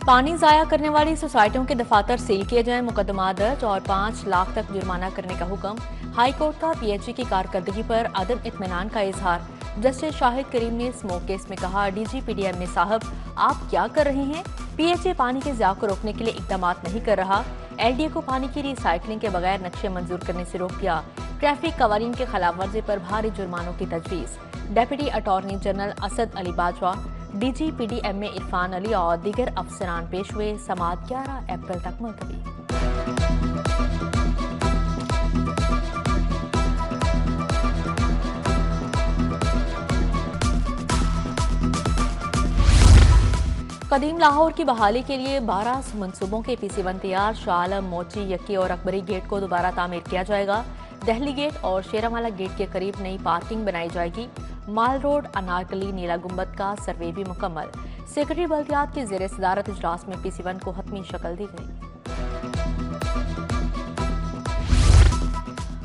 पानी जाया करने वाली सोसाइटियों के दफातर सील किए जाएं, मुकदमा दर्ज और 5 लाख तक जुर्माना करने का हुक्म। हाई कोर्ट का पीएचई की कारकर्दगी पर अदम इत्मीनान का इजहार। जस्टिस शाहिद करीम ने स्मोक केस में कहा, डीजीपीडीएमए साहब आप क्या कर रहे हैं? पीएचई पानी के ज़िया को रोकने के लिए इकदाम नहीं कर रहा। एलडीए को पानी की रिसाइकलिंग के बगैर नक्शे मंजूर करने से रोक दिया। ट्रैफिक कवानीन के खिलाफ वर्जी पर भारी जुर्मानों की तजवीज़। Deputy attorney general Asad Ali Bajwa, DG PDMA Irfan Ali और दीगर अफसरान पेश हुए। समाअत 11 अप्रैल तक मुलतवी। कदीम लाहौर की बहाली के लिए 12 मनसूबों के PC1 तैयार। शाह आलम, मोची, यक्की और अकबरी गेट को दोबारा तामीर किया जाएगा। दहली गेट और शेरावाला गेट के करीब नई पार्किंग बनाई जाएगी। माल रोड, अनारकली, नीला गुंबद का सर्वे भी मुकम्मल। सेक्रेटरी बल्दियात की जेर सदारत इजलास में PC1 को हतमी शक्ल दी गई।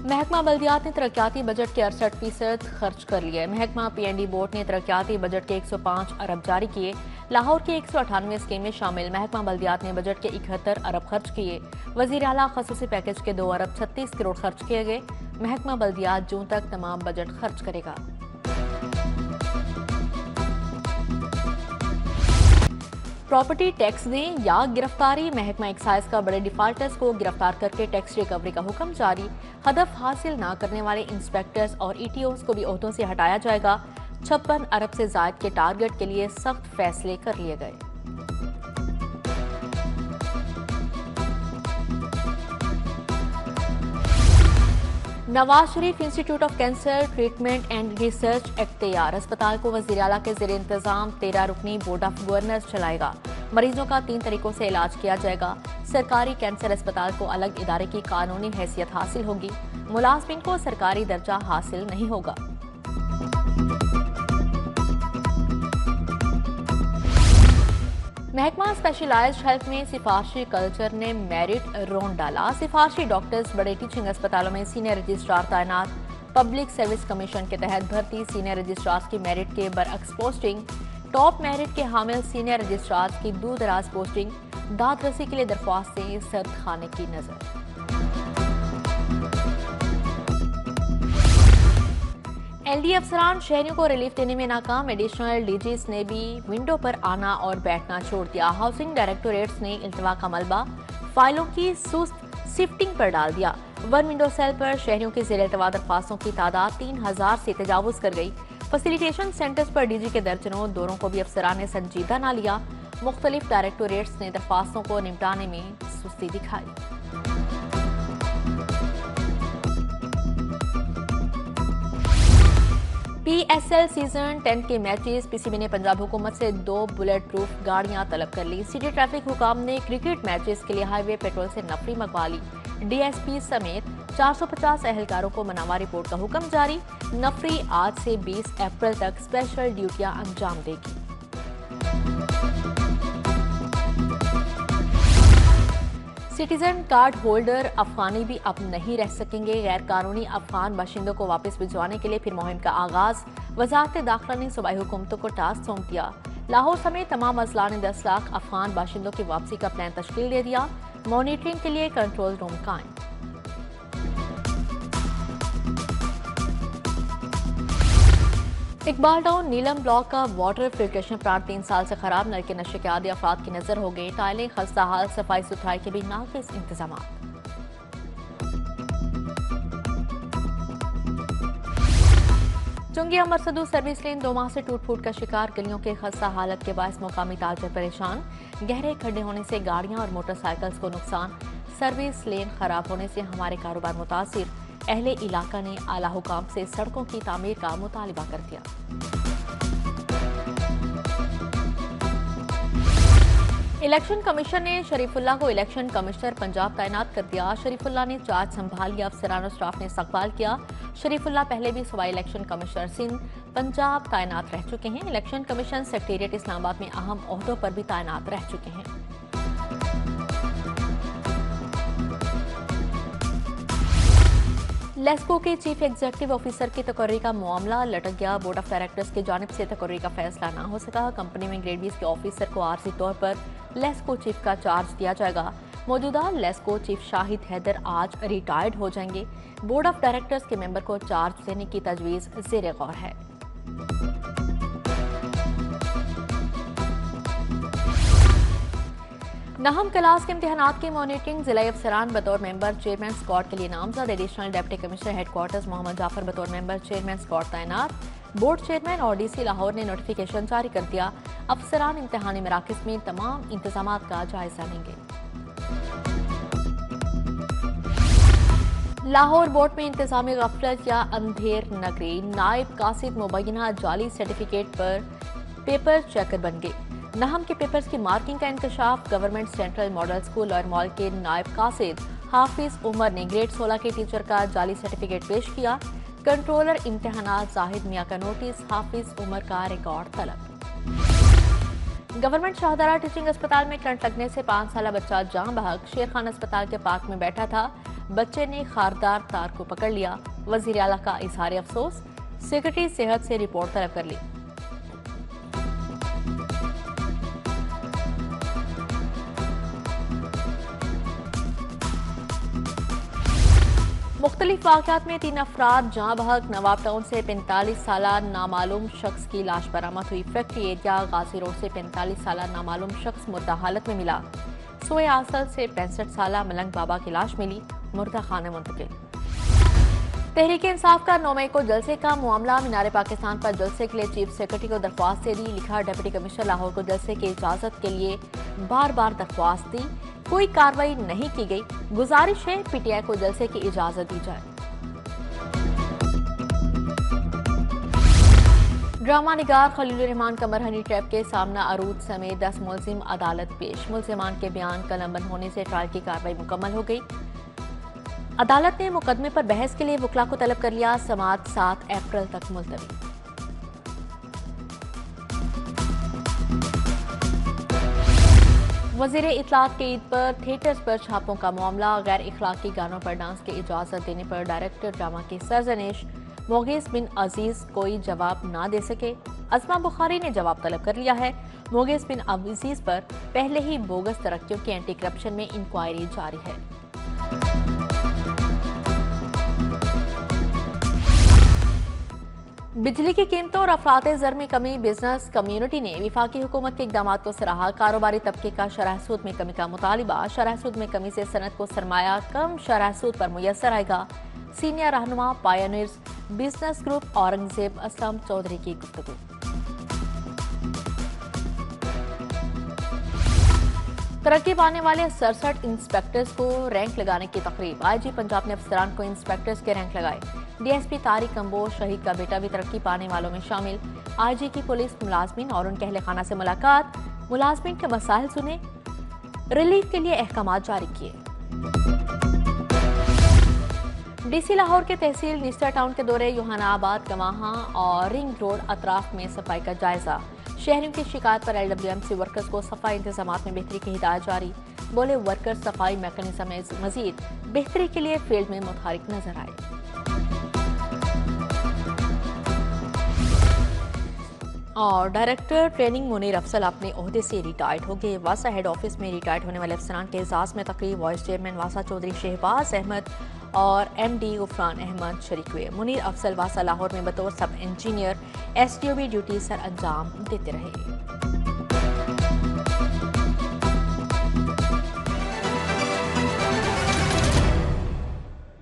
महकमा बल्दियात ने तरक्याती बजट के 68% खर्च कर लिए। महकमा PND बोर्ड ने तरक्याती बजट के 105 अरब जारी किए। लाहौर की 198 स्कीमें शामिल महकमा बल्दियात ने बजट के 71 अरब खर्च किए। वजीर आला खसूसी पैकेज के 2 अरब 36 करोड़ खर्च किए गए। महकमा बल्दियात जून तक तमाम बजट खर्च करेगा। प्रॉपर्टी टैक्स दें या गिरफ्तारी, महकमा एक्साइज का बड़े डिफाल्टर्स को गिरफ्तार करके टैक्स रिकवरी का हुक्म जारी। हदफ हासिल न करने वाले इंस्पेक्टर्स और ETOs को भी ओहदों से हटाया जाएगा। 56 अरब से जायद के टारगेट के लिए सख्त फैसले कर लिए गए। Nawaz Sharif institute of cancer treatment and research act तैयार। अस्पताल को वजीर आला के जेर इंतजाम 13 रुकनी बोर्ड ऑफ गवर्नर्स चलाएगा। मरीजों का 3 तरीकों से इलाज किया जाएगा। सरकारी कैंसर अस्पताल को अलग इदारे की कानूनी हैसियत हासिल होगी। मुलाजमीन को सरकारी दर्जा हासिल नहीं होगा। महकमा स्पेशलाइज्ड हेल्थ में सिफारशी कल्चर ने मेरिट राउंड डाला। सिफारशी डॉक्टर्स बड़े टीचिंग अस्पतालों में सीनियर रजिस्ट्रार तैनात। पब्लिक सर्विस कमीशन के तहत भर्ती सीनियर रजिस्ट्रार की मेरिट के बरअक्स पोस्टिंग। टॉप मेरिट के हामिल सीनियर रजिस्ट्रार की दूर दराज पोस्टिंग। दाद रसी के लिए दरख्वास्तें सर्द खाने की नजर। LD अफसरान शहरियों को रिलीफ देने में नाकाम। एडिशनल DGs ने भी विंडो पर आना और बैठना छोड़ दिया। हाउसिंग डायरेक्टोरेट्स ने इल्तवा का मलबा फाइलों की सुस्त शिफ्टिंग पर डाल दिया। वन विंडो सेल पर शहरियों की जेर इल्तवा दरख्वास्तों की तादाद 3000 से तजावुज कर गई। फैसिलिटेशन सेंटर्स पर DG के दर्जनों दौरों को भी अफसरान ने संजीदा न लिया। मुख्तलिफ डायरेक्टोरेट्स ने दरख्वास्तों को निपटाने में सुस्ती दिखाई। PSL सीजन 10 के मैचेस। PCB ने पंजाब हुकूमत से 2 बुलेट प्रूफ गाड़ियां तलब कर ली। सिटी ट्रैफिक हुकाम ने क्रिकेट मैचेस के लिए हाईवे पेट्रोल से नफरी मंगवा ली। DSP समेत 450 एहलकारों को मनावा रिपोर्ट का हुक्म जारी। नफरी आज से 20 अप्रैल तक स्पेशल ड्यूटियां अंजाम देगी। सिटीजन कार्ड होल्डर अफगानी भी अब नहीं रह सकेंगे। गैर कानूनी अफगान बाशिंदों को वापस भिजवाने के लिए फिर मुहिम का आगाज। वजारत दाखिला ने सूबाई हुकूमतों को टास्क सौंप दिया। लाहौर समेत तमाम अजला ने 10 लाख अफगान बाशिंदों की वापसी का प्लान तश्कील दे दिया। मॉनिटरिंग के लिए कंट्रोल रूम कायम। इकबाल टाउन नीलम ब्लॉक का वाटर फिल्ट्रेशन प्लांट 3 साल से खराब। नल के नशे के आदि अफराद की नजर हो गई। टाइलें खस्ता हाल, सफाई सुथराई के भी नाकिस इंतजाम। चुंगी अमरसदू सर्विस लेन 2 माह से टूट फूट का शिकार। गलियों के खस्ता हालत के बायस मुकामी ताजर परेशान। गहरे खड्डे होने से गाड़ियां और मोटरसाइकिल्स को नुकसान। सर्विस लेन खराब होने से हमारे कारोबार मुतासिर। अहले इलाका ने आला हुकाम से सड़कों की तामीर का मुतालिबा कर दिया। इलेक्शन कमीशन ने शरीफुल्लाह को इलेक्शन कमिश्नर पंजाब तैनात कर दिया। शरीफुल्लाह ने चार्ज संभाल लिया। अफसरान और स्टाफ ने इस्तकबाल किया। शरीफुल्लाह पहले भी सूबाई इलेक्शन कमिश्नर सिंध पंजाब तैनात रह चुके हैं। इलेक्शन कमीशन सेक्रेटेरिएट इस्लामाबाद में अहम ओहदों पर भी तैनात रह चुके हैं। लेस्को के चीफ एग्जीक्यूटिव ऑफिसर की तकर्री का मामला लटक गया। बोर्ड ऑफ डायरेक्टर्स की जानिब से तकर्री का फैसला ना हो सका। कंपनी में ग्रेड 20 के ऑफिसर को आर्जी तौर पर लेस्को चीफ का चार्ज दिया जाएगा। मौजूदा लेस्को चीफ शाहिद हैदर आज रिटायर्ड हो जाएंगे। बोर्ड ऑफ डायरेक्टर्स के मेंबर को चार्ज देने की तजवीज़ ज़ेर गौर है। नाहम क्लास के इम्तिहानात की मॉनिटरिंग जिला अफसरान बतौर मेंबर चेयरमैन स्क्वाड के लिए नामजद। Additional deputy commissioner headquarters Mohammad Jafar बतौर मेंबर चेयरमैन स्क्वाड तैनात। बोर्ड चेयरमैन और डीसी लाहौर ने नोटिफिकेशन जारी कर दिया। अफसरान इम्तिहानी मराकज़ में तमाम इंतजामात का जायजा लेंगे। लाहौर बोर्ड में इंतजामी गफलत या अंधेर नगरी। नायब कासिद मुबैना जाली सर्टिफिकेट पर पेपर चेकर बन गए। नाहम के पेपर्स की मार्किंग का इंकशाफ। गवर्नमेंट सेंट्रल मॉडल स्कूल और मॉल के नायब कासिद हाफिज उमर ने ग्रेड 16 के टीचर का जाली सर्टिफिकेट पेश किया। कंट्रोलर इम्तिहानात जाहिद मियां का नोटिस। हाफिज उमर का रिकॉर्ड तलब। गवर्नमेंट शाहदरा टीचिंग अस्पताल में करंट लगने से 5 साल बच्चा जान बहक। शेर खान अस्पताल के पार्क में बैठा था। बच्चे ने खारदार तार को पकड़ लिया। वजीर आला का इजहार अफसोस। सेक्रेटरी सेहत से रिपोर्ट तलब कर ली। मुख्तलिफ वाक़यात में 3 अफराद जाँ बहक। नवाब टाउन से 45 साल नामालूम शख्स की लाश बरामद हुई। फैक्ट्री एरिया गाजी रोड से 45 साल नामालूम शख्स मुर्दा हालत में मिला। सोए आसल से 65 साल मलंग बाबा की लाश मिली। मुर्दा खाने मुंतकिल। तहरीक इंसाफ का 9 मई को जलसे का मामला। मीनार पाकिस्तान पर जलसे के लिए चीफ सेक्रेटरी को दरख्वास्त दे दी। लिखा, डिप्टी कमिश्नर लाहौर को जलसे की इजाजत के लिए बार बार दरख्वास्त दी, कोई कार्रवाई नहीं की गई। गुजारिश है पीटीआई को जलसे की इजाजत दी जाए। ड्रामा निगार खलील रहमान कमर हनी ट्रैप के सामना अरूज समेत 10 मुलजिम अदालत पेश। मुलजिमान के बयान कलमबंद होने से ट्रायल की कार्रवाई मुकम्मल हो गई। अदालत ने मुकदमे पर बहस के लिए वकला को तलब कर लिया। समाअत 7 अप्रैल तक मुलतवी। वजीर इत्तलात के ईद पर थिएटर्स पर छापों का मामला। गैर इखलाकी गानों पर डांस की इजाजत देने पर डायरेक्टर ड्रामा की सरजनिश। मोगेस बिन अजीज कोई जवाब ना दे सके। अजमा बुखारी ने जवाब तलब कर लिया है। मोगेस बिन अजीज पर पहले ही बोगस तरक्कियों की एंटी करप्शन में इंक्वायरी जारी है। बिजली की कीमतों और अफराते ज़र में कमी। बिजनेस कम्युनिटी ने विफाकी हुकूमत के इकदाम को सराहा। कारोबारी तबके का शरह सूद में कमी का मुतालिबा। शरह सूद में कमी से सनत को सरमाया कम शरह सूद पर मुयसर आएगा। सीनियर रहनुमा pioneers business group Aurangzeb Aslam Chaudhry की गुफ्तगू। तरक्की पाने वाले 67 इंस्पेक्टर्स को रैंक लगाने की तकरीब। आईजी पंजाब ने अफसरान को इंस्पेक्टर्स के रैंक लगाए। डीएसपी तारिक कंबोज शहीद का बेटा भी तरक्की पाने वालों में शामिल। आईजी की पुलिस मुलाजमीन और उनके अहल खाना से मुलाकात। मुलाजमीन के मसाइल सुने, रिलीफ के लिए अहकाम जारी किए। डीसी लाहौर के तहसील निस्टर टाउन के दौरे। युहानाबाद, कमाहा और रिंग रोड अतराफ में सफाई का जायजा। शहरियों की शिकायत पर LWMC वर्कर्स को सफाई इंतजामात में बेहतरी की हिदायत जारी। बोले वर्कर्स सफाई मैकेनिज्म में मजीद बेहतरी के लिए फील्ड में मुतहरिक नजर आए। और डायरेक्टर ट्रेनिंग मुनीर अफसल अपने ओहदे से रिटायर्ड हो गए। वासा हेड ऑफिस में रिटायर्ड होने वाले अफसरान के एजाज में तकरीब। वाइस चेयरमैन वासा चौधरी शहबाज अहमद और MD गुफरान अहमद शरीक हुए। मुनीर अफसल वासा लाहौर में बतौर सब इंजीनियर SDOB ड्यूटी सर अंजाम देते रहे।